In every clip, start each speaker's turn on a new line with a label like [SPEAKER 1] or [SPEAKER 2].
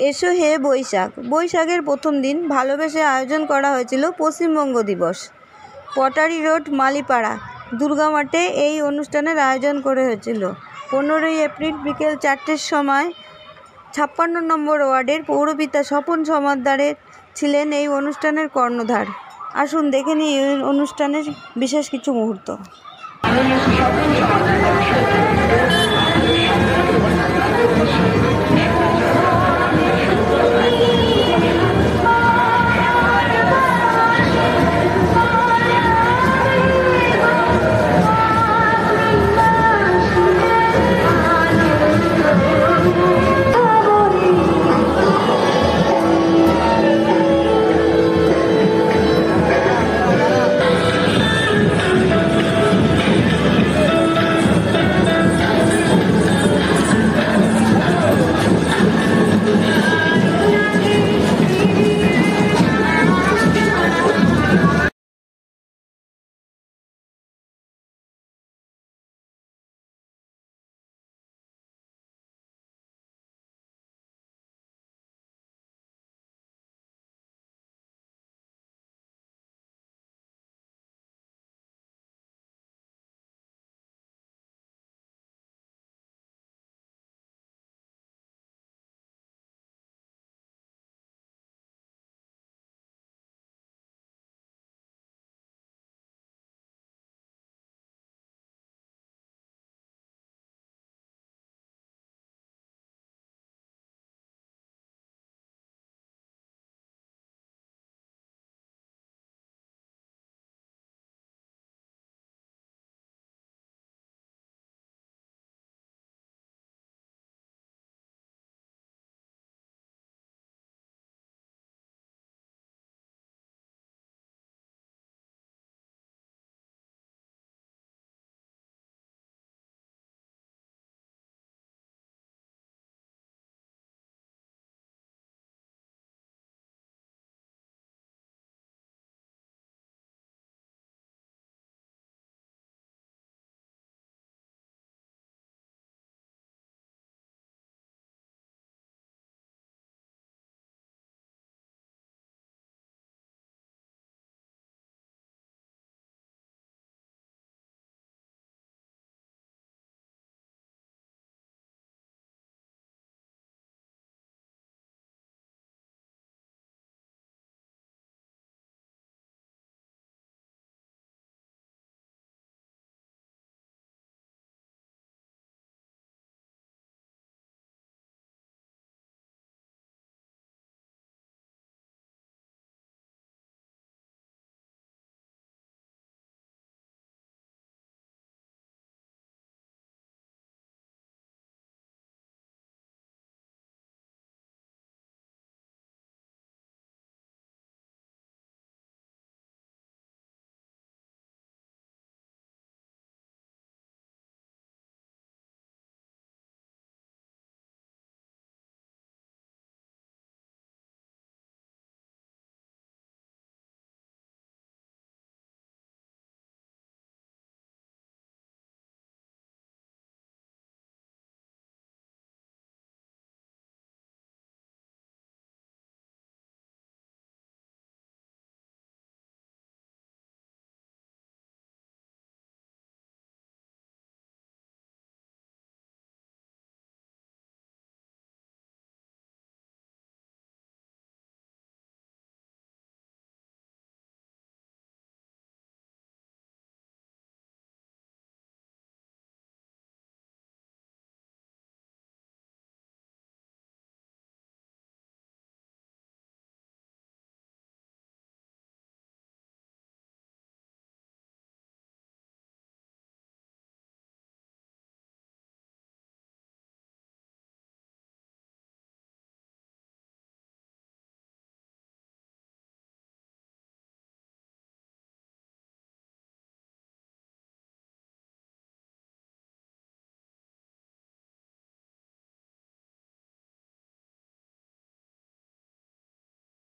[SPEAKER 1] এসো হে বৈশাখ। বৈশাখের প্রথম দিন ভালোবেসে আয়োজন করা হয়েছিল পশ্চিমবঙ্গ দিবস। পটারি রোড, মালিপাড়া দুর্গা মাঠে এই অনুষ্ঠানের আয়োজন করে হয়েছিল। 15ই এপ্রিল বিকেল 4টের সময় 56 নম্বর ওয়ার্ডের পৌরপিতা স্বপন সমাদ্দারের ছিলেন এই অনুষ্ঠানের কর্ণধার। আসুন দেখে নিই এই অনুষ্ঠানের বিশেষ কিছু মুহূর্ত।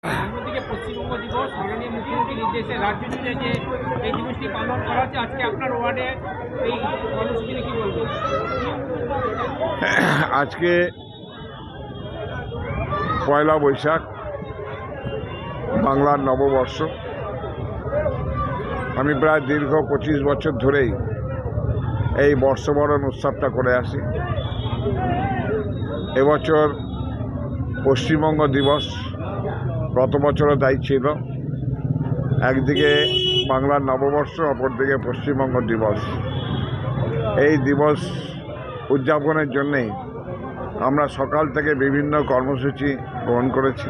[SPEAKER 2] অন্যদিকে পশ্চিমবঙ্গ দিবস মাননীয় মুখ্যমন্ত্রীর নির্দেশে রাজ্য জুড়ে যে এই দিবসটি পালন করা হচ্ছে, আজকে আপনার ওয়ার্ডে এই কর্মসূচি কি বলবেন?
[SPEAKER 3] আজকে পয়লা বৈশাখ বাংলার নববর্ষ। আমি প্রায় দীর্ঘ 25 বছর ধরেই এই বর্ষবরণ উৎসবটা করে আসি। এবছর পশ্চিমবঙ্গ দিবস গত বছরও তাই ছিল। একদিকে বাংলার নববর্ষ, অপরদিকে পশ্চিমবঙ্গ দিবস। এই দিবস উদযাপনের জন্যেই আমরা সকাল থেকে বিভিন্ন কর্মসূচি গ্রহণ করেছি।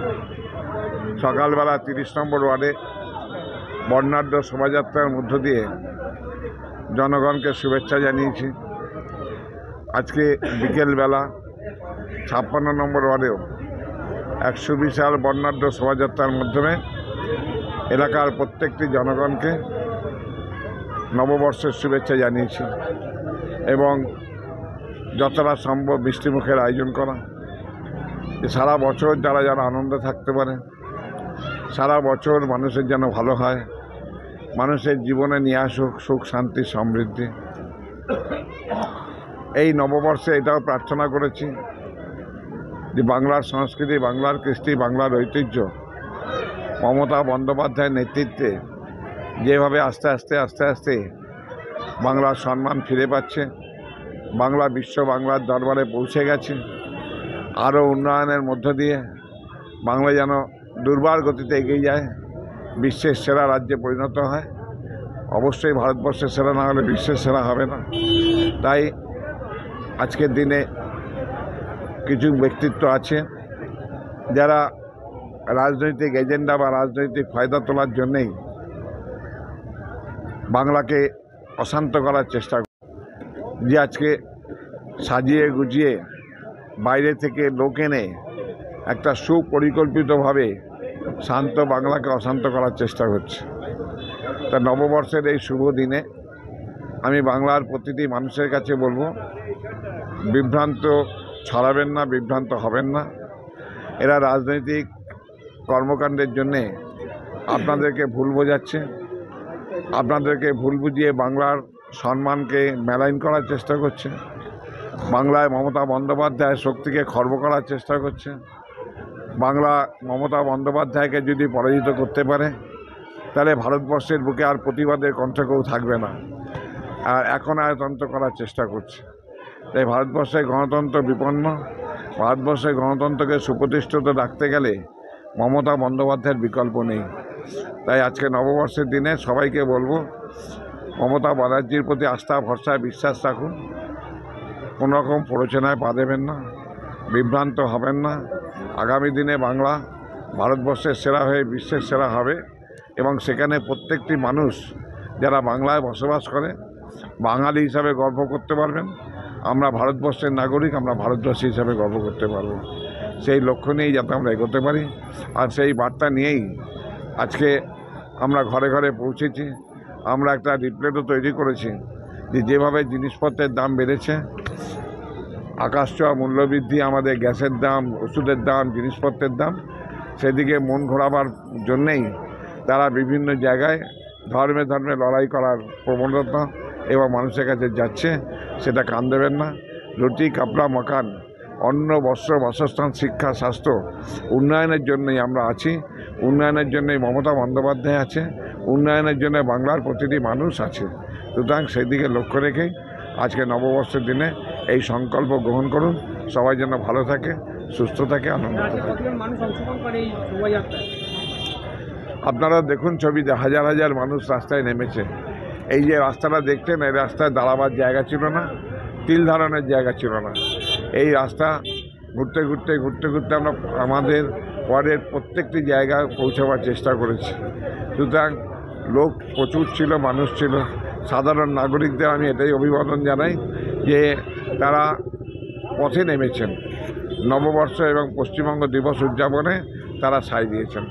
[SPEAKER 3] সকালবেলা 30 নম্বর ওয়ার্ডে বর্ণাঢ্য শোভাযাত্রার মধ্য দিয়ে জনগণকে শুভেচ্ছা জানিয়েছি। আজকে বিকেলবেলা 56 নম্বর ওয়ার্ডেও এক সুবিশাল বর্ণাঢ্য শোভাযাত্রার মাধ্যমে এলাকার প্রত্যেকটি জনগণকে নববর্ষের শুভেচ্ছা জানিয়েছি এবং যতটা সম্ভব মিষ্টিমুখের আয়োজন করা, যে সারা বছর যারা আনন্দে থাকতে পারে, সারা বছর মানুষের যেন ভালো হয়, মানুষের জীবনে নিয়ে আসুক সুখ শান্তি সমৃদ্ধি। এই নববর্ষে এটাও প্রার্থনা করেছি যে বাংলার সংস্কৃতি, বাংলার কৃষ্টি, বাংলার ঐতিহ্য মমতা বন্দ্যোপাধ্যায়ের নেতৃত্বে যেভাবে আস্তে আস্তে বাংলার সম্মান ফিরে পাচ্ছে, বাংলা বিশ্ব বাংলার দরবারে পৌঁছে গেছে, আরও উন্নয়নের মধ্য দিয়ে বাংলা যেন দুর্বার গতিতে এগিয়ে যায়, বিশ্বের সেরা রাজ্যে পরিণত হয়। অবশ্যই ভারতবর্ষের সেরা না হলে বিশ্বের সেরা হবে না। তাই আজকের দিনে কিছু ব্যক্তিত্ব আছে যারা রাজনৈতিক এজেন্ডা বা রাজনৈতিক ফায়দা তোলার জন্যেই বাংলাকে অশান্ত করার চেষ্টা করে, যে আজকে সাজিয়ে গুজিয়ে বাইরে থেকে লোক এনে একটা সুপরিকল্পিতভাবে শান্ত বাংলাকে অশান্ত করার চেষ্টা করছে। তা নববর্ষের এই শুভ দিনে আমি বাংলার প্রতিটি মানুষের কাছে বলবো, বিভ্রান্ত ছড়াবেন না, বিভ্রান্ত হবেন না। এরা রাজনৈতিক কর্মকাণ্ডের জন্যে আপনাদেরকে ভুল বোঝাচ্ছে, আপনাদেরকে ভুল বুঝিয়ে বাংলার সম্মানকে মেলাইন করার চেষ্টা করছে, বাংলায় মমতা বন্দ্যোপাধ্যায়ের শক্তিকে খর্ব করার চেষ্টা করছে। বাংলা মমতা বন্দ্যোপাধ্যায়কে যদি পরাজিত করতে পারে তাহলে ভারতবর্ষের বুকে আর প্রতিবাদের কণ্ঠ কেউ থাকবে না, আর এখন আয়তন্ত্র করার চেষ্টা করছে। তাই ভারতবর্ষের গণতন্ত্র বিপন্ন। ভারতবর্ষের গণতন্ত্রকে সুপ্রতিষ্ঠিত রাখতে গেলে মমতা বন্দ্যোপাধ্যায়ের বিকল্প নেই। তাই আজকে নববর্ষের দিনে সবাইকে বলবো, মমতা ব্যানার্জির প্রতি আস্থা, ভরসা, বিশ্বাস রাখুন। কোনো রকম প্ররোচনায় পা দেবেন না, বিভ্রান্ত হবেন না। আগামী দিনে বাংলা ভারতবর্ষের সেরা হয়ে বিশ্বের সেরা হবে এবং সেখানে প্রত্যেকটি মানুষ যারা বাংলায় বসবাস করে বাঙালি হিসাবে গর্ব করতে পারবেন। আমরা ভারতবর্ষের নাগরিক, আমরা ভারতবাসী হিসাবে গর্ব করতে পারব। সেই লক্ষ্য নিয়েই যাতে আমরা এগোতে পারি, আর সেই বার্তা নিয়েই আজকে আমরা ঘরে ঘরে পৌঁছেছি। আমরা একটা রিপ্লেটও তৈরি করেছি যে যেভাবে জিনিসপত্রের দাম বেড়েছে, আকাশছোঁয়া মূল্যবৃদ্ধি, আমাদের গ্যাসের দাম, ওষুধের দাম, জিনিসপত্রের দাম, সেদিকে মন ঘোরাবার জন্যেই তারা বিভিন্ন জায়গায় ধর্মে ধর্মে লড়াই করার প্রবণতা এবং মানুষের কাছে যাচ্ছে। সেটা কান দেবেন না। রুটি, কাপড়া, মকান, অন্ন, বস্ত্র, বাসস্থান, শিক্ষা, স্বাস্থ্য উন্নয়নের জন্যই আমরা আছি। উন্নয়নের জন্যই মমতা বন্দ্যোপাধ্যায় আছে, উন্নয়নের জন্য বাংলার প্রতিটি মানুষ আছে। সুতরাং সেই দিকে লক্ষ্য রেখেই আজকে নববর্ষের দিনে এই সংকল্প গ্রহণ করুন, সবাই যেন ভালো থাকে, সুস্থ থাকে, আনন্দিত থাকে। আপনারা দেখুন ছবিতে হাজার হাজার মানুষ রাস্তায় নেমেছে। এই যে রাস্তাটা দেখছেন, এই রাস্তায় দাঁড়াবার জায়গা ছিল না, তিল ধারণের জায়গা ছিল না। এই রাস্তা ঘুরতে ঘুরতে আমরা আমাদের ওয়ার্ডের প্রত্যেকটি জায়গায় পৌঁছাবার চেষ্টা করেছি। সুতরাং লোক প্রচুর ছিল, মানুষ ছিল। সাধারণ নাগরিকদের আমি এটাই অভিবাদন জানাই যে তারা পথে নেমেছেন, নববর্ষ এবং পশ্চিমবঙ্গ দিবস উদযাপনে তারা সায় দিয়েছেন।